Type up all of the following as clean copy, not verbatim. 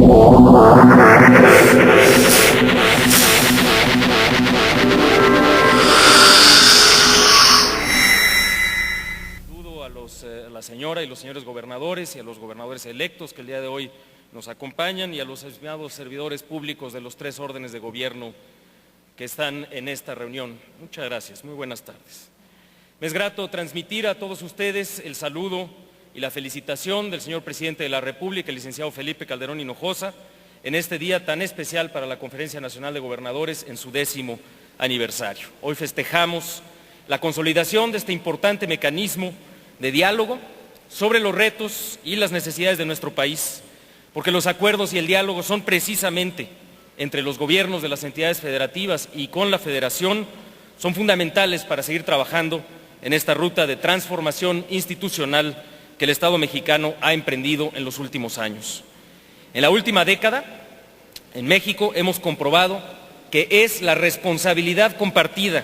Saludo a la señora y los señores gobernadores y a los gobernadores electos que el día de hoy nos acompañan y a los estimados servidores públicos de los 3 órdenes de gobierno que están en esta reunión. Muchas gracias, muy buenas tardes. Me es grato transmitir a todos ustedes el saludo y la felicitación del señor presidente de la República, el licenciado Felipe Calderón Hinojosa, en este día tan especial para la Conferencia Nacional de Gobernadores en su 10º aniversario. Hoy festejamos la consolidación de este importante mecanismo de diálogo sobre los retos y las necesidades de nuestro país, porque los acuerdos y el diálogo son precisamente entre los gobiernos de las entidades federativas y con la Federación, son fundamentales para seguir trabajando en esta ruta de transformación institucional que el Estado mexicano ha emprendido en los últimos años. En la última década, en México hemos comprobado que es la responsabilidad compartida,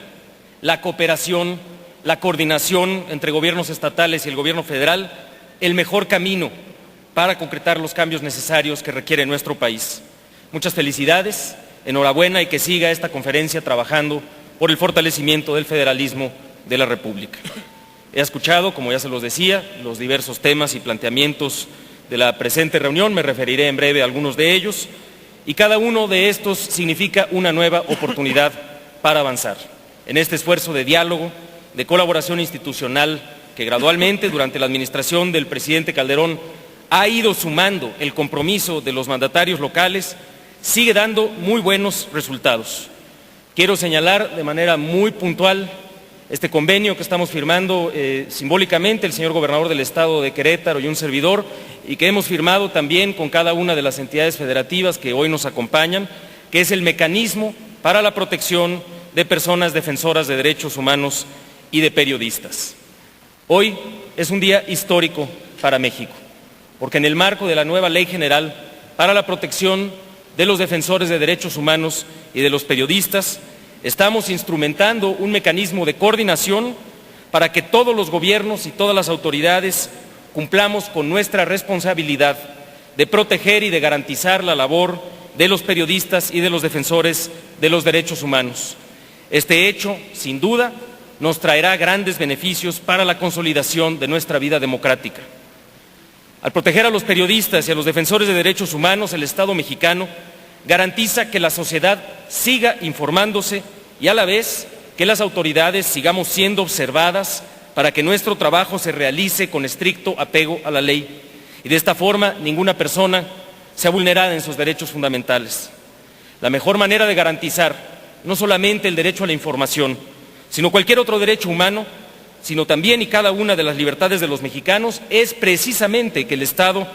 la cooperación, la coordinación entre gobiernos estatales y el gobierno federal, el mejor camino para concretar los cambios necesarios que requiere nuestro país. Muchas felicidades, enhorabuena y que siga esta conferencia trabajando por el fortalecimiento del federalismo de la República. He escuchado, como ya se los decía, los diversos temas y planteamientos de la presente reunión, me referiré en breve a algunos de ellos, y cada uno de estos significa una nueva oportunidad para avanzar en este esfuerzo de diálogo, de colaboración institucional que gradualmente durante la administración del presidente Calderón ha ido sumando el compromiso de los mandatarios locales, sigue dando muy buenos resultados. Quiero señalar de manera muy puntual este convenio que estamos firmando simbólicamente el señor gobernador del estado de Querétaro y un servidor, y que hemos firmado también con cada una de las entidades federativas que hoy nos acompañan, que es el mecanismo para la protección de personas defensoras de derechos humanos y de periodistas. Hoy es un día histórico para México, porque en el marco de la nueva Ley General para la protección de los defensores de derechos humanos y de los periodistas, estamos instrumentando un mecanismo de coordinación para que todos los gobiernos y todas las autoridades cumplamos con nuestra responsabilidad de proteger y de garantizar la labor de los periodistas y de los defensores de los derechos humanos. Este hecho, sin duda, nos traerá grandes beneficios para la consolidación de nuestra vida democrática. Al proteger a los periodistas y a los defensores de derechos humanos, el Estado mexicano garantiza que la sociedad siga informándose y a la vez que las autoridades sigamos siendo observadas para que nuestro trabajo se realice con estricto apego a la ley y de esta forma ninguna persona sea vulnerada en sus derechos fundamentales. La mejor manera de garantizar no solamente el derecho a la información, sino cualquier otro derecho humano, sino también y cada una de las libertades de los mexicanos, es precisamente que el Estado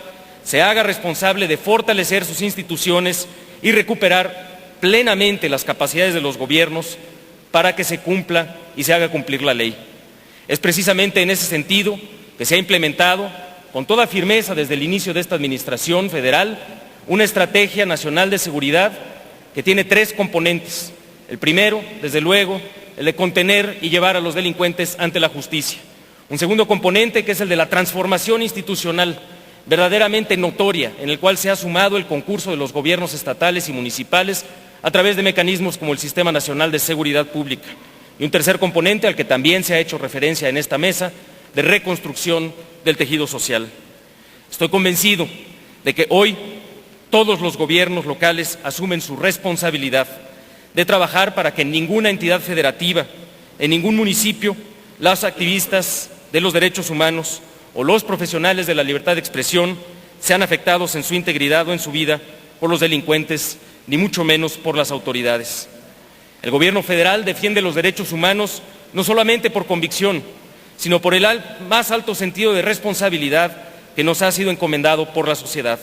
se haga responsable de fortalecer sus instituciones y recuperar plenamente las capacidades de los gobiernos para que se cumpla y se haga cumplir la ley. Es precisamente en ese sentido que se ha implementado con toda firmeza desde el inicio de esta administración federal una estrategia nacional de seguridad que tiene 3 componentes. El primero, desde luego, el de contener y llevar a los delincuentes ante la justicia. Un segundo componente que es el de la transformación institucional verdaderamente notoria, en el cual se ha sumado el concurso de los gobiernos estatales y municipales a través de mecanismos como el Sistema Nacional de Seguridad Pública. Y un tercer componente al que también se ha hecho referencia en esta mesa, de reconstrucción del tejido social. Estoy convencido de que hoy todos los gobiernos locales asumen su responsabilidad de trabajar para que en ninguna entidad federativa, en ningún municipio, los activistas de los derechos humanos o los profesionales de la libertad de expresión sean afectados en su integridad o en su vida por los delincuentes, ni mucho menos por las autoridades. El gobierno federal defiende los derechos humanos no solamente por convicción, sino por el más alto sentido de responsabilidad que nos ha sido encomendado por la sociedad.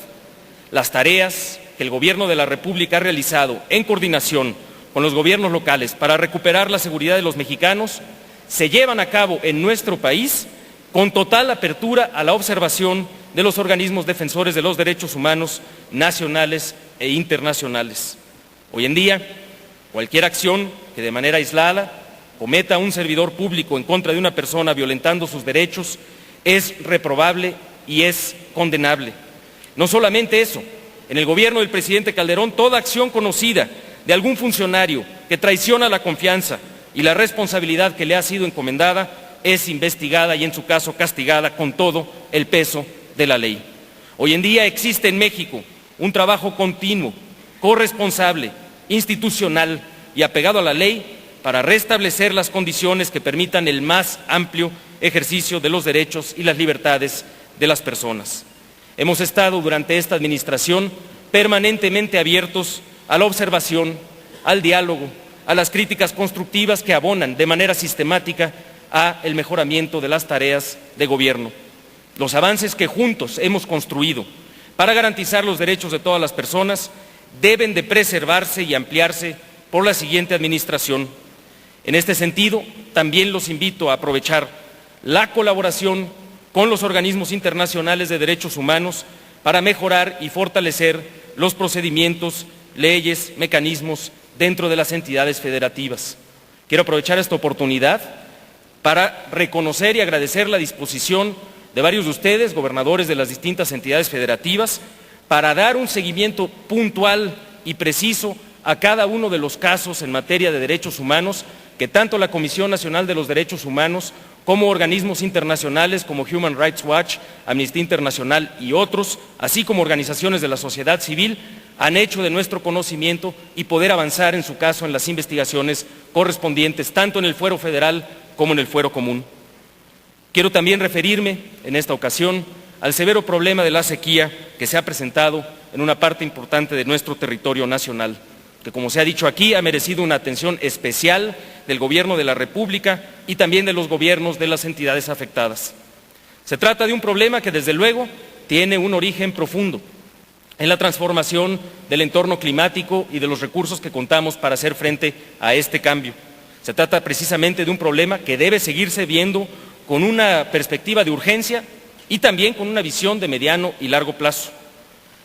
Las tareas que el gobierno de la República ha realizado en coordinación con los gobiernos locales para recuperar la seguridad de los mexicanos se llevan a cabo en nuestro país con total apertura a la observación de los organismos defensores de los derechos humanos nacionales e internacionales. Hoy en día, cualquier acción que de manera aislada cometa un servidor público en contra de una persona violentando sus derechos es reprobable y es condenable. No solamente eso, En el gobierno del presidente Calderón, toda acción conocida de algún funcionario que traiciona la confianza y la responsabilidad que le ha sido encomendada es investigada y, en su caso, castigada con todo el peso de la ley. Hoy en día existe en México un trabajo continuo, corresponsable, institucional y apegado a la ley para restablecer las condiciones que permitan el más amplio ejercicio de los derechos y las libertades de las personas. Hemos estado durante esta administración permanentemente abiertos a la observación, al diálogo, a las críticas constructivas que abonan de manera sistemática a el mejoramiento de las tareas de gobierno. Los avances que juntos hemos construido para garantizar los derechos de todas las personas deben de preservarse y ampliarse por la siguiente administración. En este sentido, también los invito a aprovechar la colaboración con los organismos internacionales de derechos humanos para mejorar y fortalecer los procedimientos, leyes, mecanismos dentro de las entidades federativas. Quiero aprovechar esta oportunidad para reconocer y agradecer la disposición de varios de ustedes, gobernadores de las distintas entidades federativas, para dar un seguimiento puntual y preciso a cada uno de los casos en materia de derechos humanos que tanto la Comisión Nacional de los Derechos Humanos como organismos internacionales como Human Rights Watch, Amnistía Internacional y otros, así como organizaciones de la sociedad civil, han hecho de nuestro conocimiento y poder avanzar en su caso en las investigaciones correspondientes, tanto en el fuero federal como en el fuero común. Quiero también referirme en esta ocasión al severo problema de la sequía que se ha presentado en una parte importante de nuestro territorio nacional, que, como se ha dicho aquí, ha merecido una atención especial del Gobierno de la República y también de los gobiernos de las entidades afectadas. Se trata de un problema que, desde luego, tiene un origen profundo en la transformación del entorno climático y de los recursos que contamos para hacer frente a este cambio. Se trata precisamente de un problema que debe seguirse viendo con una perspectiva de urgencia y también con una visión de mediano y largo plazo.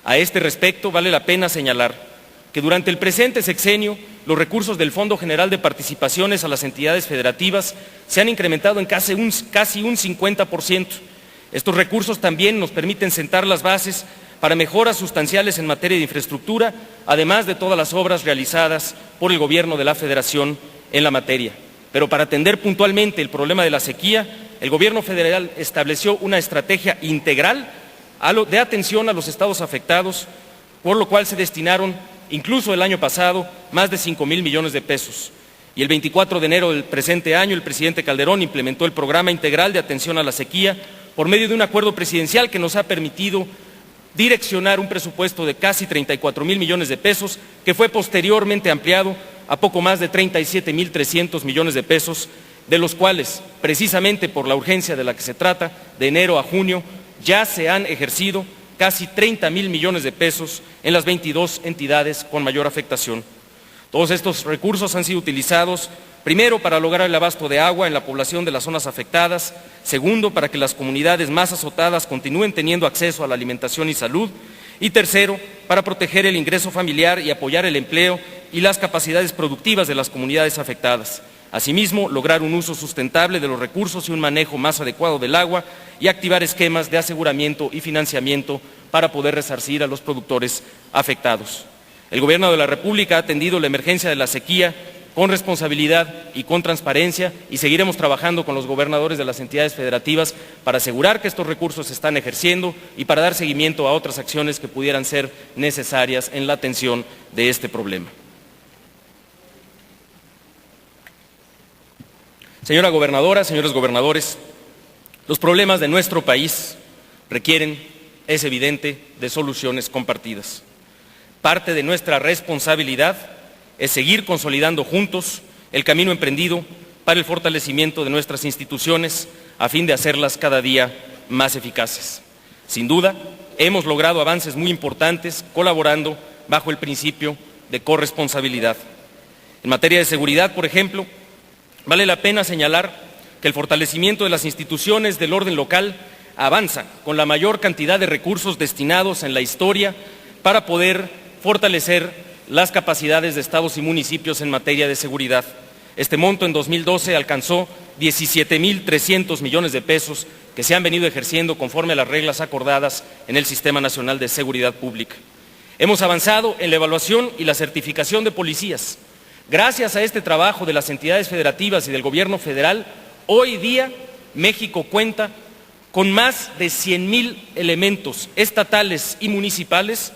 A este respecto, vale la pena señalar que durante el presente sexenio los recursos del Fondo General de Participaciones a las entidades federativas se han incrementado en casi un 50%. Estos recursos también nos permiten sentar las bases para mejoras sustanciales en materia de infraestructura, además de todas las obras realizadas por el Gobierno de la Federación en la materia. Pero para atender puntualmente el problema de la sequía, el Gobierno federal estableció una estrategia integral de atención a los estados afectados, por lo cual se destinaron, incluso el año pasado, más de 5,000 millones de pesos. Y el 24 de enero del presente año, el presidente Calderón implementó el Programa Integral de Atención a la Sequía por medio de un acuerdo presidencial que nos ha permitido direccionar un presupuesto de casi 34,000 millones de pesos, que fue posteriormente ampliado a poco más de 37,300 millones de pesos, de los cuales, precisamente por la urgencia de la que se trata, de enero a junio, ya se han ejercido casi 30,000 millones de pesos en las 22 entidades con mayor afectación. Todos estos recursos han sido utilizados, primero, para lograr el abasto de agua en la población de las zonas afectadas; segundo, para que las comunidades más azotadas continúen teniendo acceso a la alimentación y salud; y tercero, para proteger el ingreso familiar y apoyar el empleo y las capacidades productivas de las comunidades afectadas. Asimismo, lograr un uso sustentable de los recursos y un manejo más adecuado del agua, y activar esquemas de aseguramiento y financiamiento para poder resarcir a los productores afectados. El Gobierno de la República ha atendido la emergencia de la sequía con responsabilidad y con transparencia, y seguiremos trabajando con los gobernadores de las entidades federativas para asegurar que estos recursos se están ejerciendo y para dar seguimiento a otras acciones que pudieran ser necesarias en la atención de este problema. Señora gobernadora, señores gobernadores, los problemas de nuestro país requieren, es evidente, de soluciones compartidas. Parte de nuestra responsabilidad es seguir consolidando juntos el camino emprendido para el fortalecimiento de nuestras instituciones a fin de hacerlas cada día más eficaces. Sin duda, hemos logrado avances muy importantes colaborando bajo el principio de corresponsabilidad. En materia de seguridad, por ejemplo, vale la pena señalar que el fortalecimiento de las instituciones del orden local avanza con la mayor cantidad de recursos destinados en la historia para poder fortalecer las capacidades de estados y municipios en materia de seguridad. Este monto en 2012 alcanzó 17,300 millones de pesos que se han venido ejerciendo conforme a las reglas acordadas en el Sistema Nacional de Seguridad Pública. Hemos avanzado en la evaluación y la certificación de policías. Gracias a este trabajo de las entidades federativas y del gobierno federal, hoy día México cuenta con más de 100,000 elementos estatales y municipales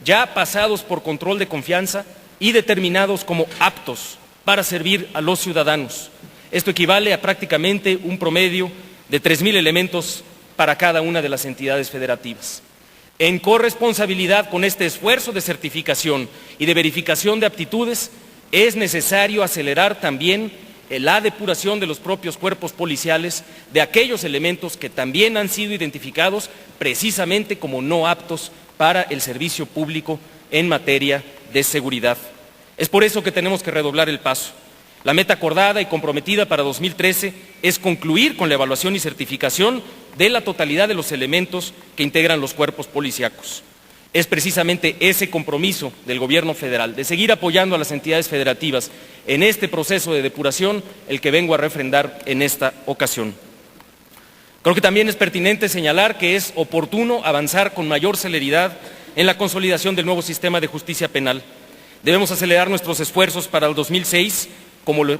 ya pasados por control de confianza y determinados como aptos para servir a los ciudadanos. Esto equivale a prácticamente un promedio de 3,000 elementos para cada una de las entidades federativas. En corresponsabilidad con este esfuerzo de certificación y de verificación de aptitudes, es necesario acelerar también la depuración de los propios cuerpos policiales de aquellos elementos que también han sido identificados precisamente como no aptos para el servicio público en materia de seguridad. Es por eso que tenemos que redoblar el paso. La meta acordada y comprometida para 2013 es concluir con la evaluación y certificación de la totalidad de los elementos que integran los cuerpos policíacos. Es precisamente ese compromiso del gobierno federal de seguir apoyando a las entidades federativas en este proceso de depuración el que vengo a refrendar en esta ocasión. Creo que también es pertinente señalar que es oportuno avanzar con mayor celeridad en la consolidación del nuevo sistema de justicia penal. Debemos acelerar nuestros esfuerzos para el 2006,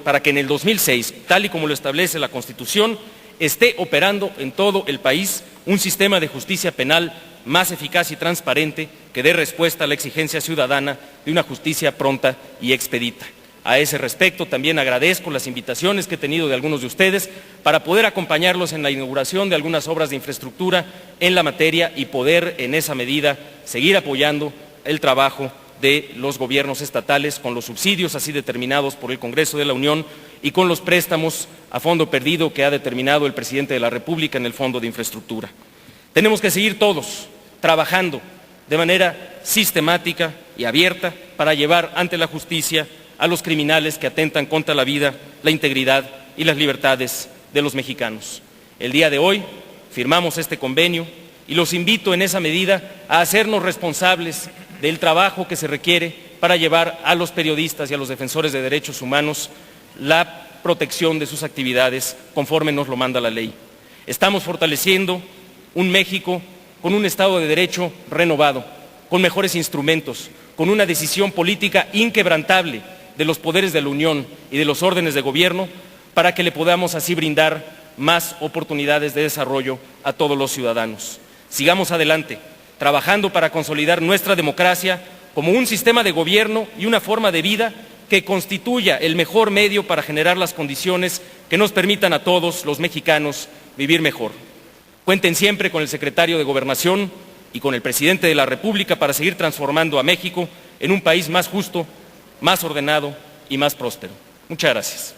para que en el 2006, tal y como lo establece la Constitución, esté operando en todo el país un sistema de justicia penal más eficaz y transparente que dé respuesta a la exigencia ciudadana de una justicia pronta y expedita. A ese respecto, también agradezco las invitaciones que he tenido de algunos de ustedes para poder acompañarlos en la inauguración de algunas obras de infraestructura en la materia y poder, en esa medida, seguir apoyando el trabajo de los gobiernos estatales con los subsidios así determinados por el Congreso de la Unión y con los préstamos a fondo perdido que ha determinado el presidente de la República en el Fondo de Infraestructura. Tenemos que seguir todos trabajando de manera sistemática y abierta para llevar ante la justicia a los criminales que atentan contra la vida, la integridad y las libertades de los mexicanos. El día de hoy firmamos este convenio y los invito en esa medida a hacernos responsables del trabajo que se requiere para llevar a los periodistas y a los defensores de derechos humanos la protección de sus actividades conforme nos lo manda la ley. Estamos fortaleciendo un México con un Estado de Derecho renovado, con mejores instrumentos, con una decisión política inquebrantable de los poderes de la Unión y de los órdenes de gobierno para que le podamos así brindar más oportunidades de desarrollo a todos los ciudadanos. Sigamos adelante, trabajando para consolidar nuestra democracia como un sistema de gobierno y una forma de vida que constituya el mejor medio para generar las condiciones que nos permitan a todos los mexicanos vivir mejor. Cuenten siempre con el secretario de Gobernación y con el presidente de la República para seguir transformando a México en un país más justo, más ordenado y más próspero. Muchas gracias.